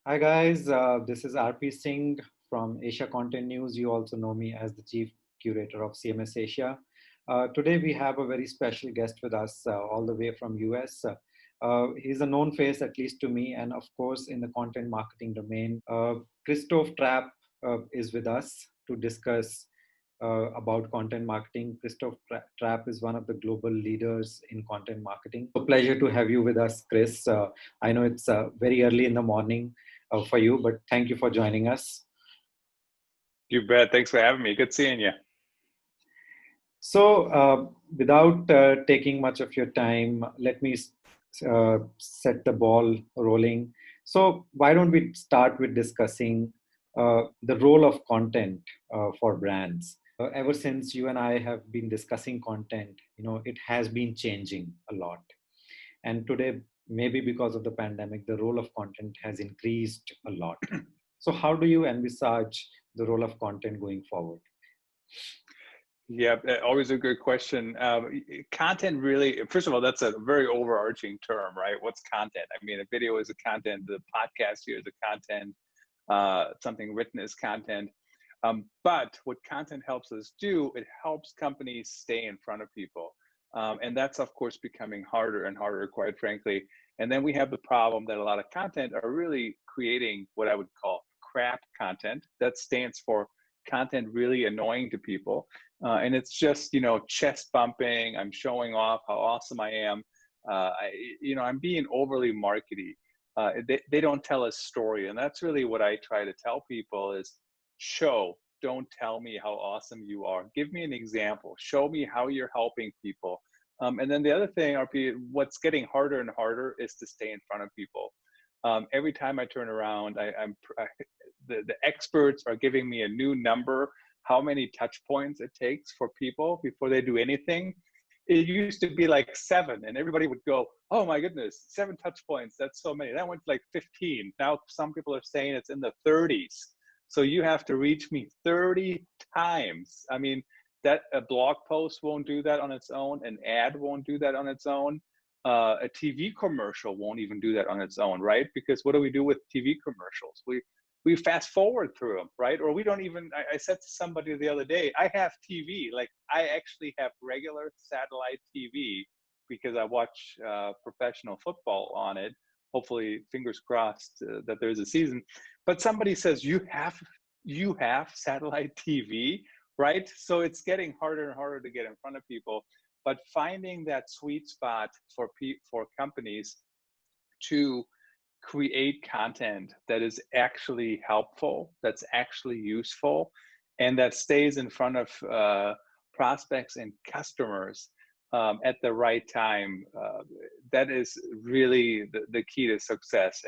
Hi guys, this is RP Singh from Asia Content News. You also know me as the Chief Curator of CMS Asia. Today we have a very special guest with us all the way from US. He's a known face, at least to me, and of course in the content marketing domain. Christoph Trappe is with us to discuss about content marketing. Christoph Trappe is one of the global leaders in content marketing. A pleasure to have you with us, Chris. I know it's very early in the morning for you, but thank you for joining us. You bet. Thanks for having me. Good seeing you. So without taking much of your time, let me set the ball rolling. So why don't we start with discussing the role of content for brands? Ever since you and I have been discussing content, it has been changing a lot. And today, maybe because of the pandemic, the role of content has increased a lot. So how do you envisage the role of content going forward? Yeah, always a good question. Content really, first of all, that's a very overarching term, right? What's content? I mean, a video is a content, the podcast here is a content, something written is content. But what content helps us do, it helps companies stay in front of people. And that's, of course, becoming harder and harder, quite frankly. And then we have the problem that a lot of content are really creating what I would call crap content. That stands for content really annoying to people. And it's just, chest bumping. I'm showing off how awesome I am. I'm being overly markety. They don't tell a story. And that's really what I try to tell people is don't tell me how awesome you are. Give me an example. Show me how you're helping people. And then the other thing, RP, what's getting harder and harder is to stay in front of people. Every time I turn around, the experts are giving me a new number, how many touch points it takes for people before they do anything. It used to be like 7, and everybody would go, oh my goodness, 7 touch points, that's so many. That went to like 15. Now some people are saying it's in the 30s. So you have to reach me 30 times. I mean, that a blog post won't do that on its own. An ad won't do that on its own. A TV commercial won't even do that on its own, right? Because what do we do with TV commercials? We fast forward through them, right? Or we don't even, I said to somebody the other day, I have TV, like I actually have regular satellite TV because I watch professional football on it. Hopefully, fingers crossed that there's a season. But somebody says, you have satellite TV, right? So it's getting harder and harder to get in front of people. But finding that sweet spot for companies to create content that is actually helpful, that's actually useful, and that stays in front of prospects and customers at the right time, that is really the key to success.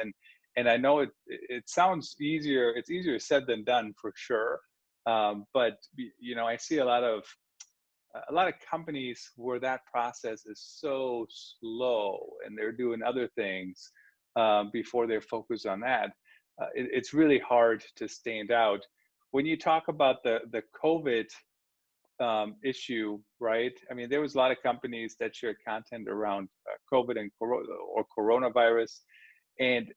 And I know it sounds easier. It's easier said than done for sure. But I see a lot of companies where that process is so slow, and they're doing other things before they're focused on that. It's really hard to stand out. When you talk about the COVID issue, right? I mean, there was a lot of companies that shared content around COVID and coronavirus, and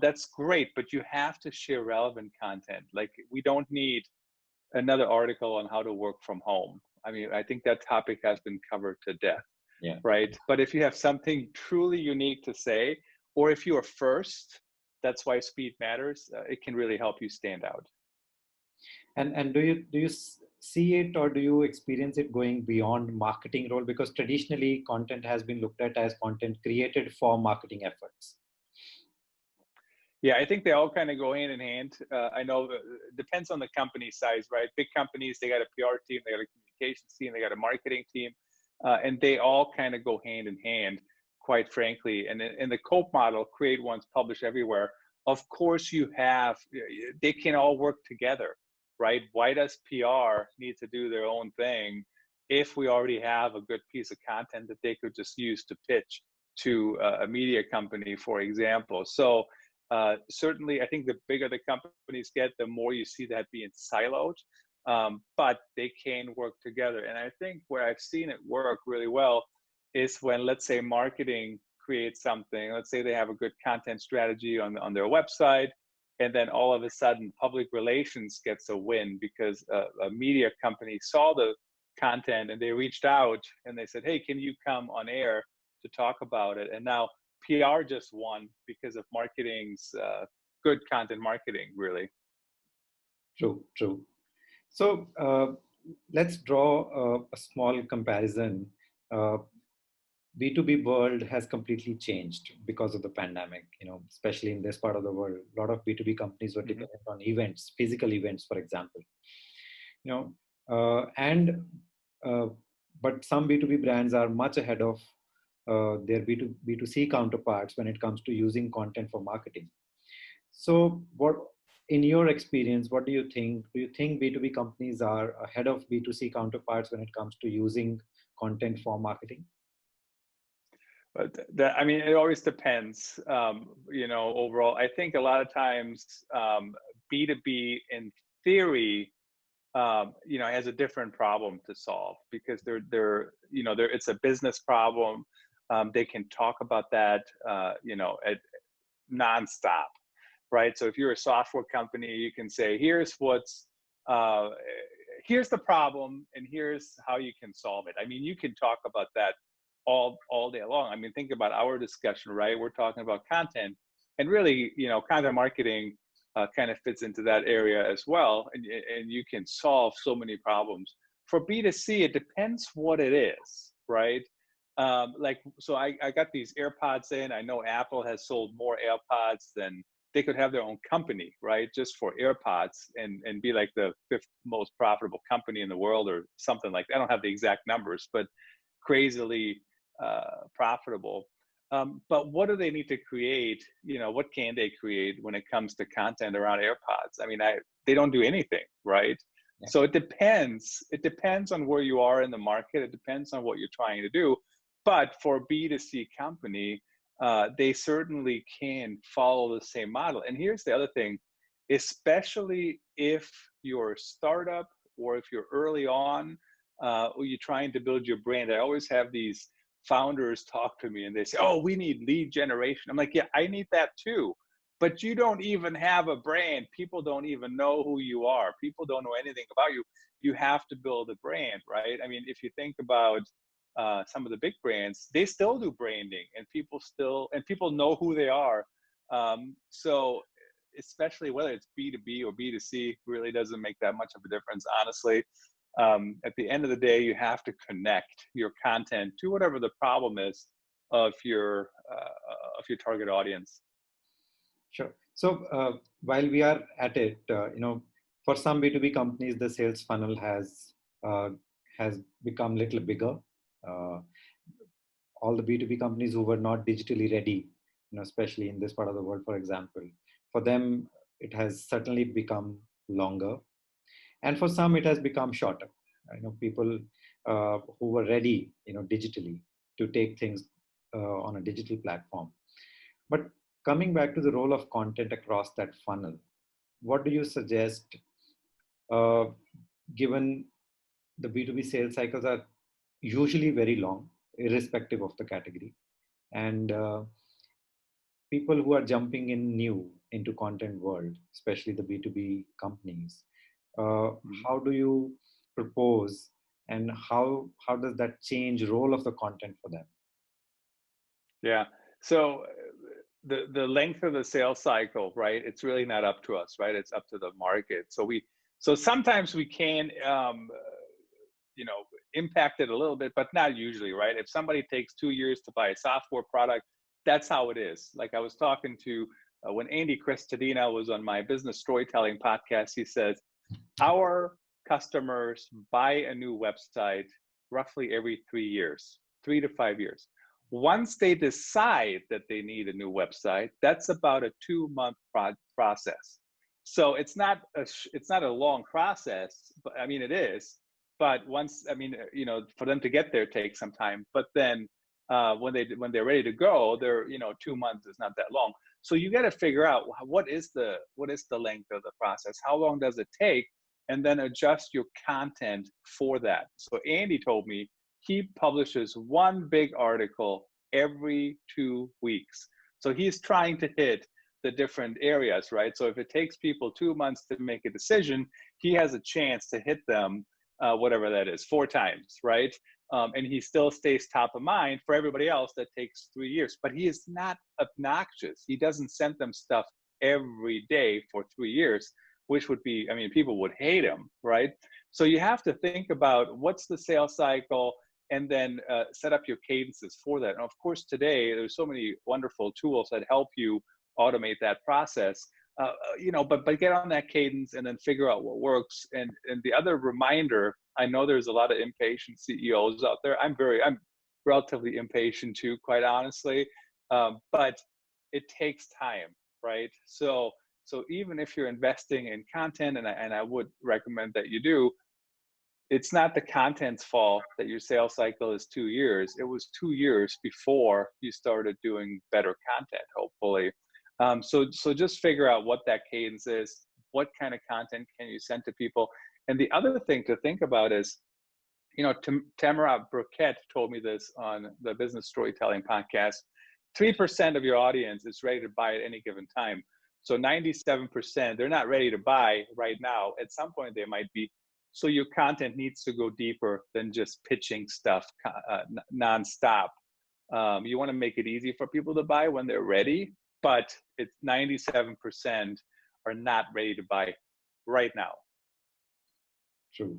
that's great. But you have to share relevant content. Like, we don't need another article on how to work from home. I mean, I think that topic has been covered to death, Yeah. right? But if you have something truly unique to say, or if you are first, that's why speed matters. It can really help you stand out. And do you see it, or do you experience it going beyond marketing role? Because traditionally, content has been looked at as content created for marketing efforts. Yeah, I think they all kind of go hand in hand. I know it depends on the company size, right? Big companies, they got a PR team, they got a communications team, they got a marketing team, and they all kind of go hand in hand, quite frankly. And in the COPE model, create once, publish everywhere, of course they can all work together, right? Why does PR need to do their own thing if we already have a good piece of content that they could just use to pitch to a media company, for example? So certainly, I think the bigger the companies get, the more you see that being siloed, but they can work together. And I think where I've seen it work really well is when, let's say, marketing create something. Let's say they have a good content strategy on their website, and then all of a sudden public relations gets a win because a media company saw the content and they reached out and they said, hey, can you come on air to talk about it? And now PR just won because of marketing's good content marketing, really. True, true. So let's draw a small comparison. Uh, B2B world has completely changed because of the pandemic, especially in this part of the world. A lot of B2B companies were Mm-hmm. dependent on events, physical events, for example. You know, and uh, but some B2B brands are much ahead of their B2C counterparts when it comes to using content for marketing. So, in your experience, what do you think? Do you think B2B companies are ahead of B2C counterparts when it comes to using content for marketing? But that, I mean, it always depends. Overall, I think a lot of times B2B in theory, has a different problem to solve because it's a business problem. They can talk about that, at nonstop, right? So if you're a software company, you can say, uh, here's the problem, and here's how you can solve it. I mean, you can talk about that all day long. I mean, think about our discussion, right? We're talking about content, and really, content marketing kind of fits into that area as well, and you can solve so many problems. For B2C, it depends what it is, right? So I got these AirPods in. I know Apple has sold more AirPods than they could have their own company, right? Just for AirPods and be like the fifth most profitable company in the world or something like that. I don't have the exact numbers, but crazily profitable. But what do they need to create? What can they create when it comes to content around AirPods? I mean, they don't do anything, right? Yeah. So it depends. It depends on where you are in the market. It depends on what you're trying to do. But for a B2C company, they certainly can follow the same model. And here's the other thing, especially if you're a startup or if you're early on, or you're trying to build your brand. I always have these founders talk to me and they say, oh, we need lead generation. I'm like, yeah, I need that too. But you don't even have a brand. People don't even know who you are. People don't know anything about you. You have to build a brand, right? I mean, if you think about some of the big brands, they still do branding, and people know who they are. So especially whether it's B2B or B2C, really doesn't make that much of a difference, honestly. At the end of the day, you have to connect your content to whatever the problem is of your target audience. Sure. So while we are at it, for some B2B companies, the sales funnel uh, has become a little bigger. Uh, all the B2B companies who were not digitally ready, especially in this part of the world, for example, for them, it has certainly become longer. And for some, it has become shorter. People who were ready, digitally to take things on a digital platform. But coming back to the role of content across that funnel, what do you suggest, uh, given the B2B sales cycles are usually very long, irrespective of the category, and people who are jumping in new into content world, especially the B2B companies, how do you propose, and how does that change role of the content for them? Yeah. So the length of the sales cycle, right? It's really not up to us, right? It's up to the market. So sometimes we can you know impact it a little bit, but not usually, right? If somebody takes 2 years to buy a software product, that's how it is. Like I was talking to when Andy Cristadina was on my business storytelling podcast, he says our customers buy a new website roughly every 3 years, 3 to 5 years. Once they decide that they need a new website, that's about a 2-month process. So it's not a long process, but I mean it is. But once, I mean, for them to get there takes some time. But then when they're ready to go, 2 months is not that long. So you got to figure out what is the length of the process, how long does it take, and then adjust your content for that. So Andy told me he publishes one big article every 2 weeks. So he's trying to hit the different areas, right? So if it takes people 2 months to make a decision, he has a chance to hit them, whatever that is, 4 times, right? And he still stays top of mind. For everybody else, that takes 3 years. But he is not obnoxious. He doesn't send them stuff every day for 3 years, which would be, I mean, people would hate him, right? So you have to think about what's the sales cycle, and then set up your cadences for that. And of course, today there's so many wonderful tools that help you automate that process. But get on that cadence and then figure out what works. And the other reminder, I know there's a lot of impatient CEOs out there. I'm relatively impatient too, quite honestly. But it takes time, right? So even if you're investing in content, and I would recommend that you do, it's not the content's fault that your sales cycle is 2 years. It was 2 years before you started doing better content, hopefully. So just figure out what that cadence is. What kind of content can you send to people? And the other thing to think about is, Tamara Burkett told me this on the Business Storytelling podcast. 3% of your audience is ready to buy at any given time. So 97%, they're not ready to buy right now. At some point, they might be. So your content needs to go deeper than just pitching stuff nonstop. You want to make it easy for people to buy when they're ready, but it's 97% are not ready to buy right now. True.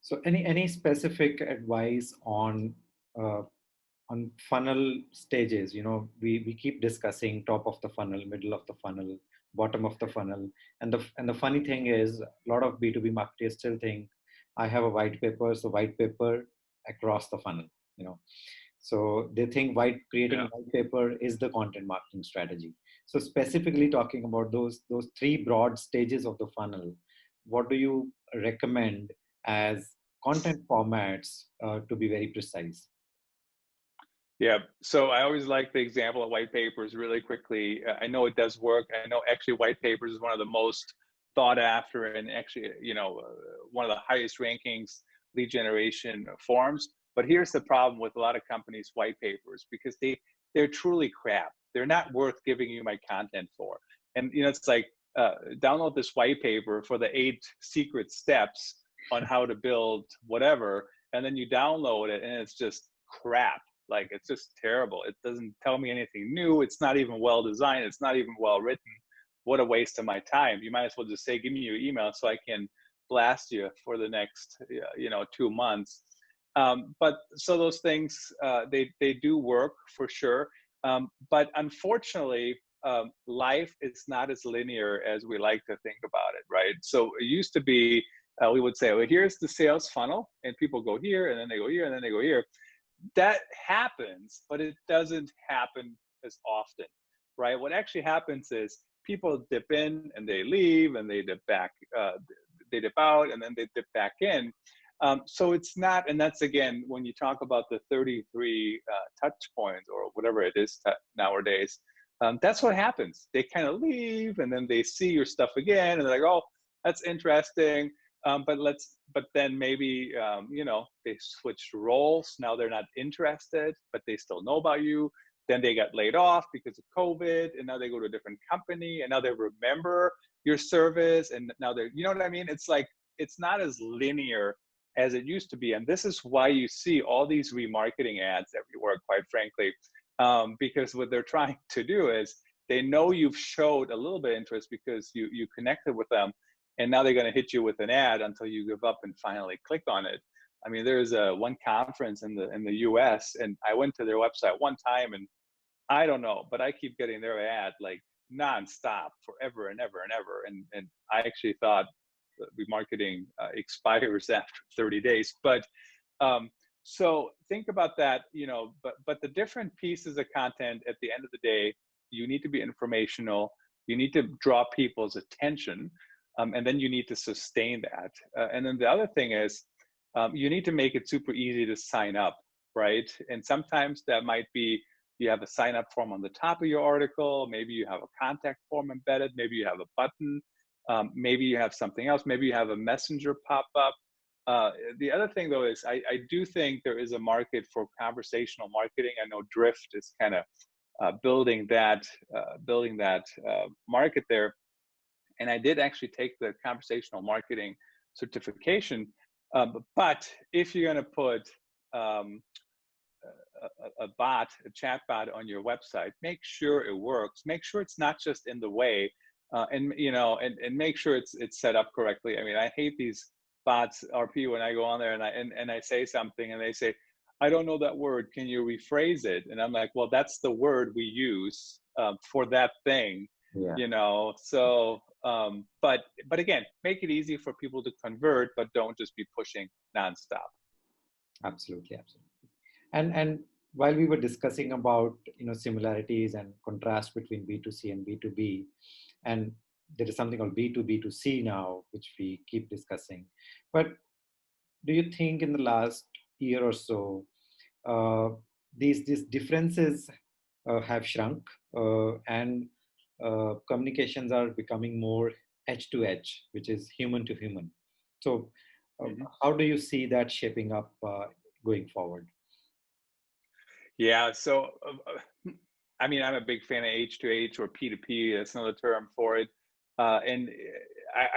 So any specific advice on funnel stages? We keep discussing top of the funnel, middle of the funnel, bottom of the funnel, and the funny thing is, a lot of B2B marketers still think I have a white paper, so white paper across the funnel. So they think creating white paper is the content marketing strategy. So specifically talking about those three broad stages of the funnel, what do you recommend as content formats to be very precise? Yeah, so I always like the example of white papers really quickly. I know it does work. I know actually white papers is one of the most thought after, and actually, one of the highest rankings lead generation forums. But here's the problem with a lot of companies' white papers, because they're truly crap. They're not worth giving you my content for. And it's like, download this white paper for the 8 secret steps on how to build whatever, and then you download it and it's just crap. Like, it's just terrible. It doesn't tell me anything new. It's not even well designed. It's not even well written. What a waste of my time. You might as well just say, give me your email so I can blast you for the next 2 months. But so those things, they do work for sure. But unfortunately, life is not as linear as we like to think about it, right? So it used to be, we would say, well, here's the sales funnel, and people go here, and then they go here, and then they go here. That happens, but it doesn't happen as often, right? What actually happens is people dip in and they leave, and they dip back, they dip out, and then they dip back in. So it's not, and that's again, when you talk about the 33 touch points or whatever it is nowadays, that's what happens. They kind of leave, and then they see your stuff again, and they're like, oh, that's interesting. But then maybe, they switched roles. Now they're not interested, but they still know about you. Then they got laid off because of COVID, and now they go to a different company, and now they remember your service, and now they're, you know what I mean? It's like, it's not as linear as it used to be. And this is why you see all these remarketing ads everywhere, quite frankly, because what they're trying to do is, they know you've showed a little bit of interest because you connected with them. And now they're going to hit you with an ad until you give up and finally click on it. I mean, there's one conference in the US, and I went to their website one time, and I don't know, but I keep getting their ad like nonstop forever and ever and ever. And I actually thought remarketing expires after 30 days. But so think about that, but the different pieces of content at the end of the day, you need to be informational. You need to draw people's attention. And then you need to sustain that. And then the other thing is, you need to make it super easy to sign up, right? And sometimes that might be, you have a sign up form on the top of your article. Maybe you have a contact form embedded. Maybe you have a button. Maybe you have something else. Maybe you have a messenger pop up. The other thing though is I do think there is a market for conversational marketing. I know Drift is kind of building that market there, and I did actually take the conversational marketing certification. But if you're going to put um, a bot, a chat bot on your website, make sure it works. Make sure it's not just in the way, and and make sure it's set up correctly. I mean, I hate these bots, RP, when I go on there and I say something and they say, I don't know that word. Can you rephrase it? And I'm like, well, that's the word we use for that thing, Yeah, So, but again, make it easy for people to convert, but don't just be pushing nonstop. absolutely, absolutely. And while we were discussing about similarities and contrast between B2C and B2B, and there is something called B2B2C now, which we keep discussing. But do you think in the last year or so, uh, these differences have shrunk, and communications are becoming more edge to edge, which is human to human? So, Mhm. how do you see that shaping up going forward? Yeah. So, I mean, I'm a big fan of H2H or P2P. That's another term for it. And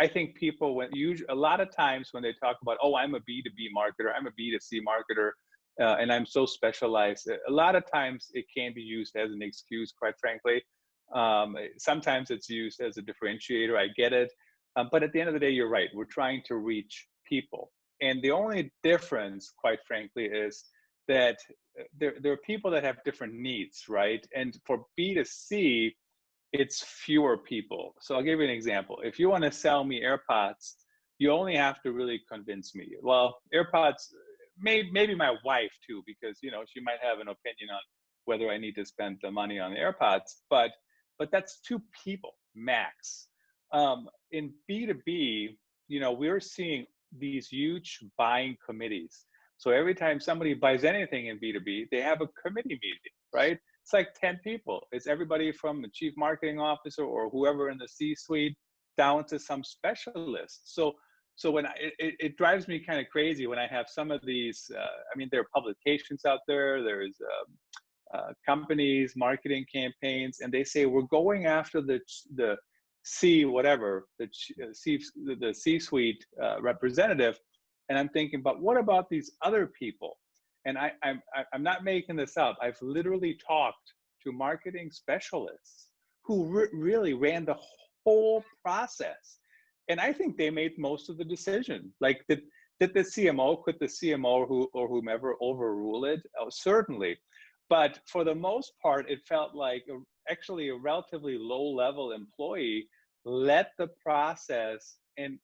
I think people, a lot of times when they talk about, oh, I'm a B2B marketer, I'm a B2C marketer, and I'm so specialized, a lot of times it can be used as an excuse, quite frankly. Sometimes it's used as a differentiator. I get it. But at the end of the day, you're right. We're trying to reach people. And the only difference, quite frankly, is that there are people that have different needs, right? And for B2C, it's fewer people. So I'll give you an example. If you want to sell me AirPods, you only have to really convince me. Well, AirPods, maybe my wife too, because she might have an opinion on whether I need to spend the money on the AirPods. But that's two people max. In B2B, we're seeing these huge buying committees. So every time somebody buys anything in B2B, they have a committee meeting, right? It's like 10 people. It's everybody from the chief marketing officer or whoever in the C-suite down to some specialist. So when it drives me kind of crazy when I have some of these, I mean, there are publications out there, there's companies, marketing campaigns, and they say, we're going after the C whatever, the C-suite representative. And I'm thinking, but what about these other people? And I'm not making this up. I've literally talked to marketing specialists who really ran the whole process. And I think they made most of the decision. Like, did the CMO, could the CMO or whomever overrule it? Oh, certainly. But for the most part, it felt like actually a relatively low-level employee led the process and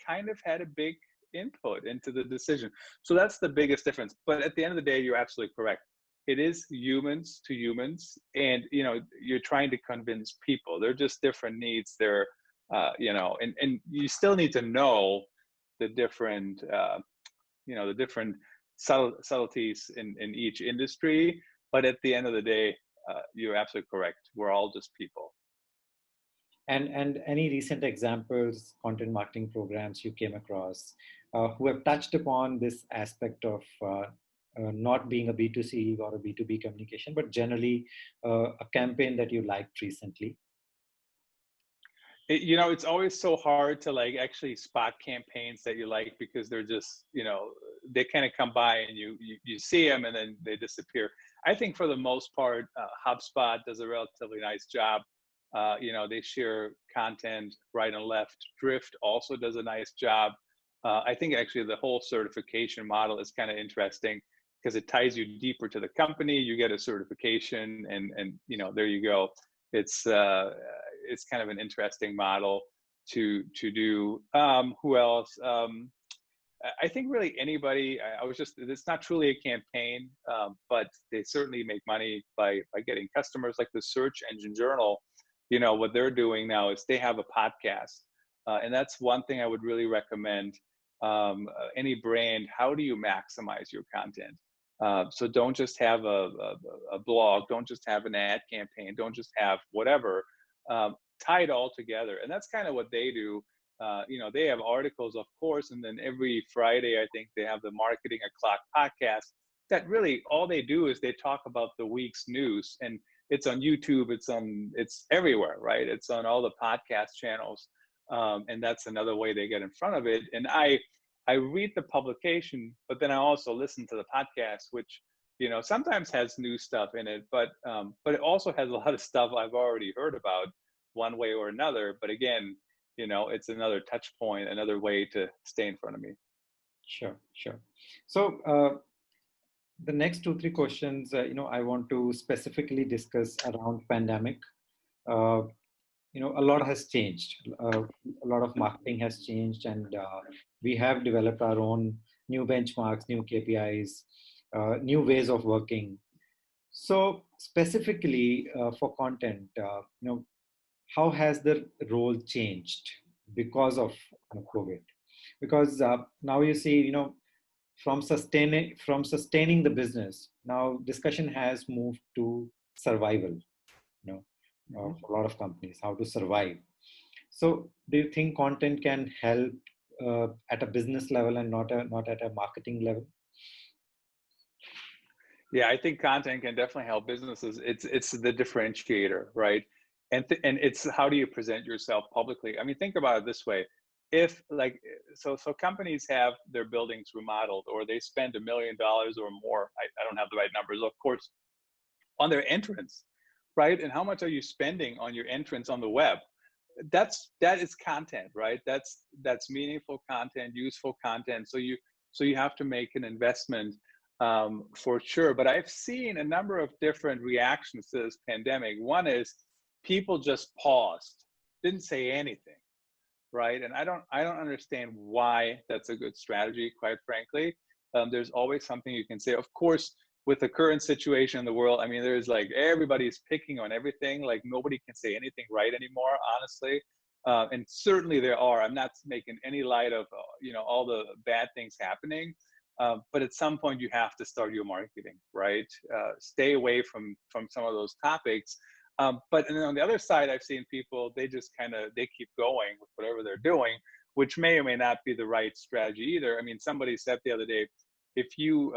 kind of had a big input into the decision. So that's the biggest difference. But at the end of the day, you're absolutely correct. It is humans to humans, and you're trying to convince people. They're just different needs. They're and you still need to know the different the different subtleties in each industry. But at the end of the day, you're absolutely correct. We're all just people. And any recent examples, content marketing programs you came across who have touched upon this aspect of not being a B2C or a B2B communication, but generally a campaign that you liked recently? It's always so hard to like actually spot campaigns that you like, because they're just they kind of come by and you see them and then they disappear. I think for the most part, HubSpot does a relatively nice job. They share content right and left. Drift also does a nice job. I think actually the whole certification model is kind of interesting because it ties you deeper to the company. You get a certification, and there you go. It's kind of an interesting model to do. Who else? I think really anybody. It's not truly a campaign, but they certainly make money by getting customers. Like the Search Engine Journal, what they're doing now is they have a podcast, and that's one thing I would really recommend. Any brand, how do you maximize your content? So don't just have a blog, don't just have an ad campaign, don't just have whatever. Tie it all together, and that's kind of what they do. they have articles, of course, and then every Friday, I think they have the Marketing O'Clock podcast that really all they do is they talk about the week's news, and it's on YouTube, it's everywhere, right? It's on all the podcast channels, and that's another way they get in front of it. And I read the publication, but then I also listen to the podcast, which sometimes has new stuff in it, but it also has a lot of stuff I've already heard about one way or another. But again, it's another touch point, another way to stay in front of me. Sure, sure. So the next two, three questions, I want to specifically discuss around pandemic. Uh, a lot has changed. A lot of marketing has changed, and we have developed our own new benchmarks, new KPIs, new ways of working. So specifically for content, how has the role changed because of COVID? Because now you see, from sustaining the business, now discussion has moved to survival. For a lot of companies, how to survive. So, do you think content can help at a business level and not at a marketing level? Yeah, I think content can definitely help businesses. It's the differentiator, right? And it's how do you present yourself publicly? I mean, think about it this way: if like so companies have their buildings remodeled, or they spend $1 million or more. I don't have the right numbers, of course, on their entrance, right? And how much are you spending on your entrance on the web? That is content, right? That's meaningful content, useful content. So you have to make an investment, for sure. But I've seen a number of different reactions to this pandemic. One is people just paused, didn't say anything, right? And I don't understand why that's a good strategy, quite frankly. There's always something you can say. Of course, with the current situation in the world, I mean, there's like everybody's picking on everything. Like nobody can say anything right anymore, honestly. And certainly there are. I'm not making any light of all the bad things happening. But at some point, you have to start your marketing, right? Stay away from some of those topics. But and then on the other side, I've seen people, they just they keep going with whatever they're doing, which may or may not be the right strategy either. I mean, somebody said the other day, if you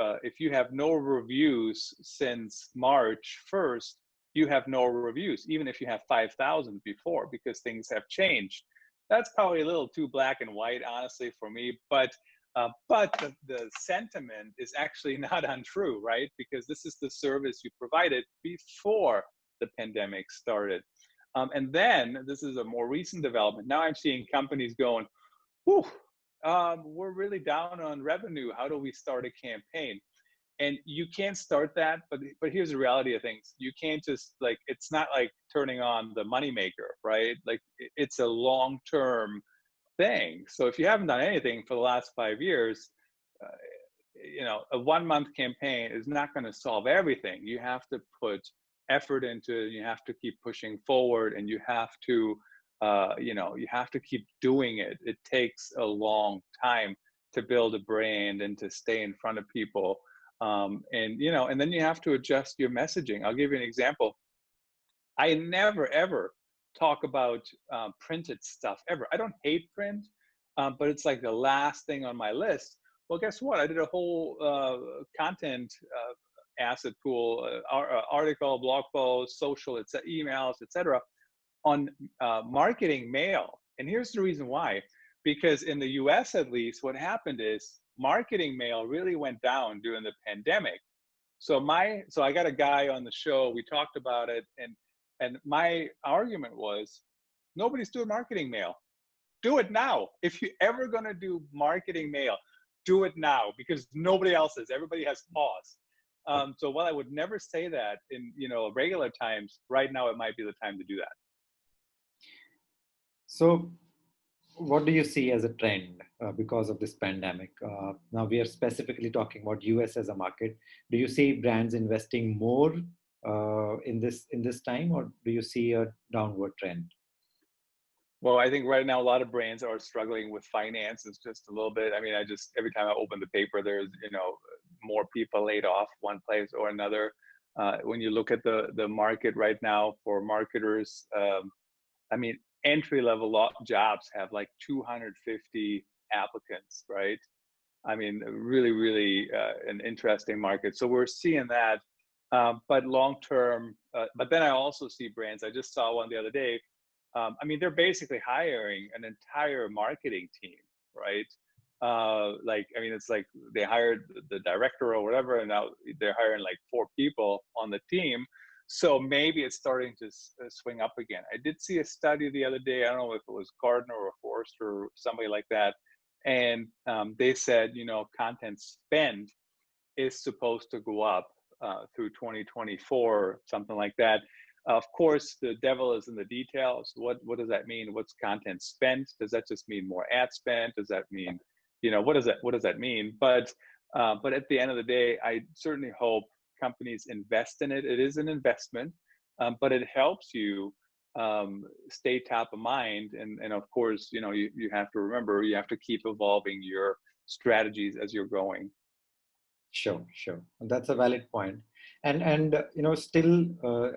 have no reviews since March 1st, you have no reviews, even if you have 5,000 before, because things have changed. That's probably a little too black and white, honestly, for me. But the sentiment is actually not untrue, right? Because this is the service you provided before the pandemic started. And then this is a more recent development. Now I'm seeing companies going, whew, we're really down on revenue. How do we start a campaign? And you can't start that, but here's the reality of things. You can't just it's not like turning on the moneymaker, right? Like it's a long-term thing. So if you haven't done anything for the last 5 years, a 1 month campaign is not going to solve everything. You have to put effort into it. You have to keep pushing forward, and you have to you have to keep doing it. It takes a long time to build a brand and to stay in front of people. And then you have to adjust your messaging. I'll give you an example. I never ever talk about printed stuff ever. I don't hate print, but it's like the last thing on my list. Well, guess what? I did a whole content asset pool, article, blog post, social, emails, etc., on marketing mail. And here's the reason why. Because in the US, at least, what happened is marketing mail really went down during the pandemic. So I got a guy on the show. We talked about it, and my argument was, nobody's doing marketing mail. Do it now. If you're ever going to do marketing mail, do it now, because nobody else is. Everybody has paused. So while I would never say that in regular times, right now it might be the time to do that. So, what do you see as a trend because of this pandemic? Now we are specifically talking about US as a market. Do you see brands investing more in this time, or do you see a downward trend? Well, I think right now a lot of brands are struggling with finances just a little bit. I mean, every time I open the paper, there's more people laid off one place or another. When you look at the market right now for marketers, I mean, entry-level jobs have like 250 applicants, right? I mean, really, really an interesting market. So we're seeing that. But long term, but then I also see brands. I just saw one the other day. I mean, they're basically hiring an entire marketing team, right? Like, I mean, it's like they hired the director or whatever, and now they're hiring like 4 people on the team. So maybe it's starting to swing up again. I did see a study the other day. I don't know if it was Gardner or Forrester or somebody like that, and they said, you know, content spend is supposed to go up through 2024, something like that. Of course, the devil is in the details. What does that mean? What's content spent? Does that just mean more ad spend? Does that mean, you know, what does that mean? But at the end of the day, I certainly hope companies invest in it. It is an investment, but it helps you stay top of mind. And of course, you know, you have to remember, you have to keep evolving your strategies as you're going. Sure, sure. That's a valid point. And you know, still,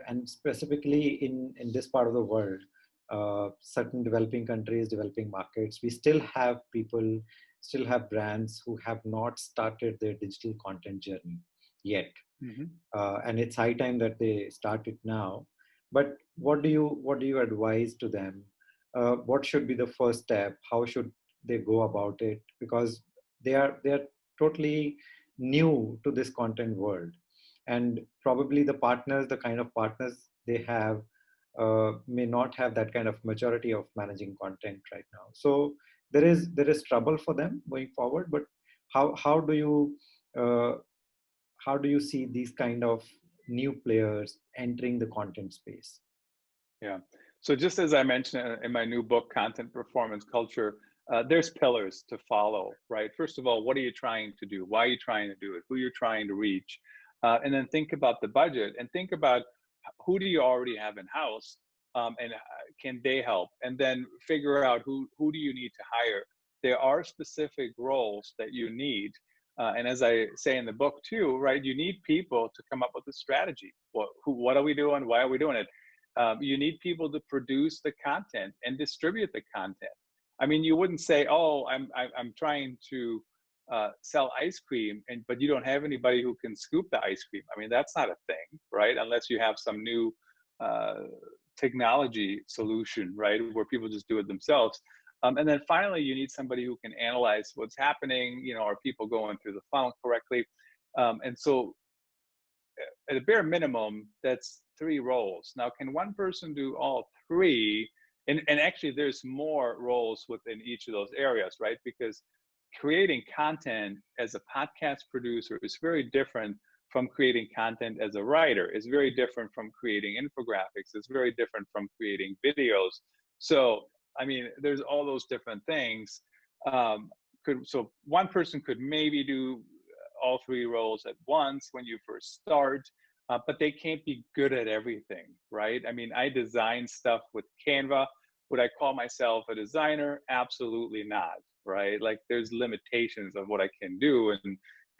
and specifically in this part of the world, certain developing countries, developing markets, we still have people, still have brands who have not started their digital content journey yet. Mm-hmm. And it's high time that they start it now. But what do you advise to them? What should be the first step? How should they go about it? Because they are totally new to this content world, and probably the kind of partners they have may not have that kind of maturity of managing content right now. So there is trouble for them going forward. But how do you uh, how do you see these kind of new players entering the content space? Yeah. So just as I mentioned in my new book, Content Performance Culture, there's pillars to follow, right? First of all, what are you trying to do? Why are you trying to do it? Who you're trying to reach? And then think about the budget and think about who do you already have in house, and can they help? And then figure out who do you need to hire. There are specific roles that you need. And as I say in the book too, right, you need people to come up with a strategy. What are we doing? Why are we doing it? You need people to produce the content and distribute the content. I mean, you wouldn't say, "Oh, I'm trying to sell ice cream," but you don't have anybody who can scoop the ice cream. I mean, that's not a thing, right? Unless you have some new uh, technology solution, right, where people just do it themselves. And then finally, you need somebody who can analyze what's happening. You know, are people going through the funnel correctly? And so at a bare minimum, that's 3 roles. Now, can one person do all 3? And actually, there's more roles within each of those areas, right? Because creating content as a podcast producer is very different from creating content as a writer. It's very different from creating infographics. It's very different from creating videos. So, I mean, there's all those different things. So one person could maybe do all 3 roles at once when you first start, but they can't be good at everything, right? I mean, I design stuff with Canva. Would I call myself a designer? Absolutely not, right? Like there's limitations of what I can do,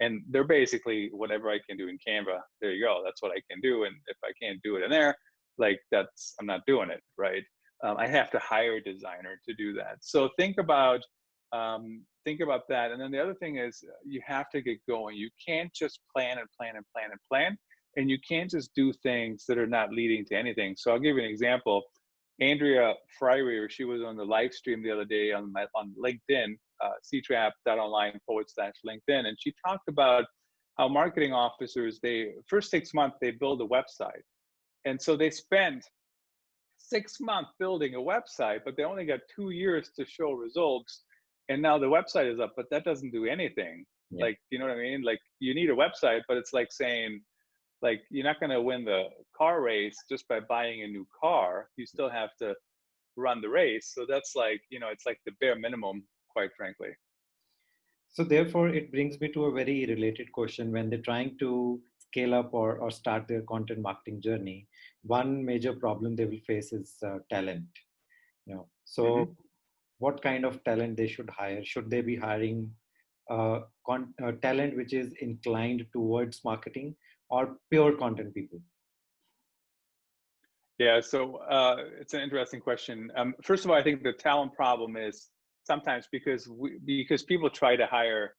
and they're basically whatever I can do in Canva. There you go. That's what I can do, and if I can't do it in there, like I'm not doing it, right? I have to hire a designer to do that. So think about that. And then the other thing is you have to get going. You can't just plan and plan and plan and plan, and you can't just do things that are not leading to anything. So I'll give you an example. Andrea Freier, she was on the live stream the other day on LinkedIn, ctrap.online/LinkedIn, and she talked about how marketing officers, they first 6 months they build a website, and so they spend 6 months building a website, but they only got 2 years to show results. And now the website is up, but that doesn't do anything. Yeah. Like, you know what I mean? Like you need a website, but it's like saying, like, you're not going to win the car race just by buying a new car. You still have to run the race. So that's like, you know, it's like the bare minimum, quite frankly. So therefore, it brings me to a very related question. When they're trying to scale up or start their content marketing journey, one major problem they will face is talent. You know, Mm-hmm. so what kind of talent they should hire? Should they be hiring talent which is inclined towards marketing or pure content people? Yeah, so it's an interesting question. First of all, I think the talent problem is sometimes because people try to hire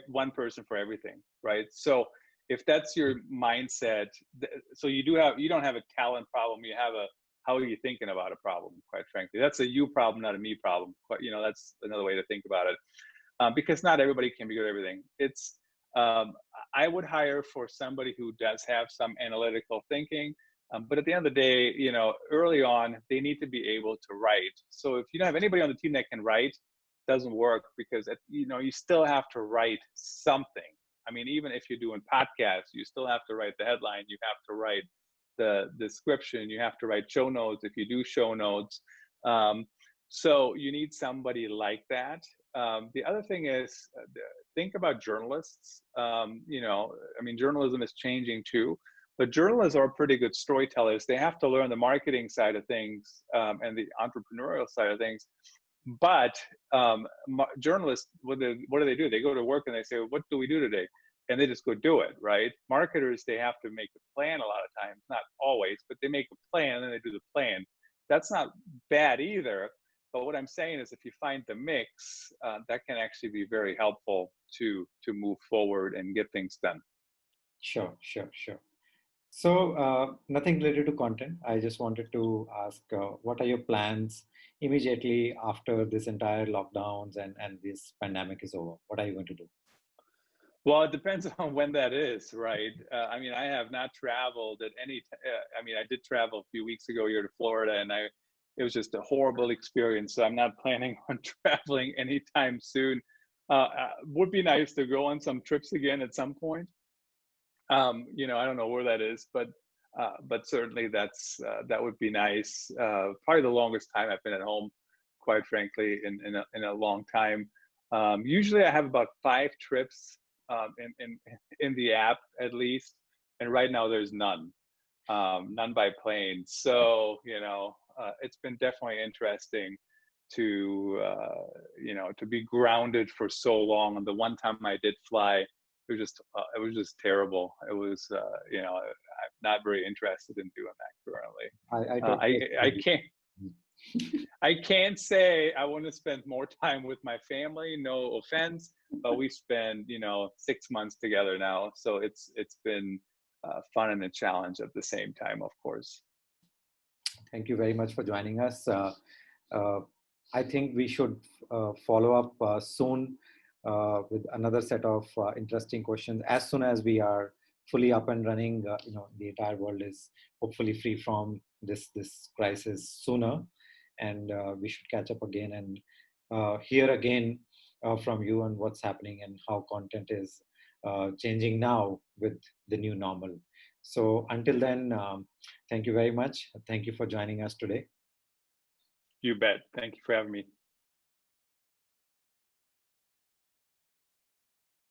one person for everything, right? So if that's your mindset, so you don't have a talent problem. You have a how are you thinking about a problem? Quite frankly, that's a you problem, not a me problem. But that's another way to think about it, because not everybody can be good at everything. It's um, I would hire for somebody who does have some analytical thinking, but at the end of the day, early on, they need to be able to write. So if you don't have anybody on the team that can write, it doesn't work because you still have to write something. I mean, even if you're doing podcasts, you still have to write the headline. You have to write the description. You have to write show notes if you do show notes. Um, so you need somebody like that. The other thing is, think about journalists. I mean, journalism is changing too, but journalists are pretty good storytellers. They have to learn the marketing side of things, and the entrepreneurial side of things. But journalists, what do? They go to work and they say, "What do we do today?" And they just go do it, right? Marketers, they have to make a plan a lot of times, not always, but they make a plan and they do the plan. That's not bad either. But what I'm saying is, if you find the mix, that can actually be very helpful to move forward and get things done. Sure, sure, sure. So, nothing related to content. I just wanted to ask, what are your plans immediately after this entire lockdowns and this pandemic is over? What are you going to do? Well, it depends on when that is, right? I mean, I have not traveled at any. I mean, I did travel a few weeks ago here to Florida, and it was just a horrible experience. So I'm not planning on traveling anytime soon. Would be nice to go on some trips again at some point. I don't know where that is, but certainly that would be nice. Probably the longest time I've been at home, quite frankly, in a long time. Usually, I have about 5 trips in the app at least, and right now there's none, none by plane. So it's been definitely interesting to be grounded for so long. And the one time I did fly, it was just terrible. It was I'm not very interested in doing that currently. I I totally I agree. can't I can't say I want to spend more time with my family. No offense, but we spend 6 months together now, so it's been fun and a challenge at the same time, of course. Thank you very much for joining us. Uh, I think we should follow up soon with another set of interesting questions. As soon as we are fully up and running, the entire world is hopefully free from this crisis sooner, and we should catch up again and hear again from you on what's happening and how content is changing now with the new normal. So until then, thank you very much. Thank you for joining us today. You bet. Thank you for having me.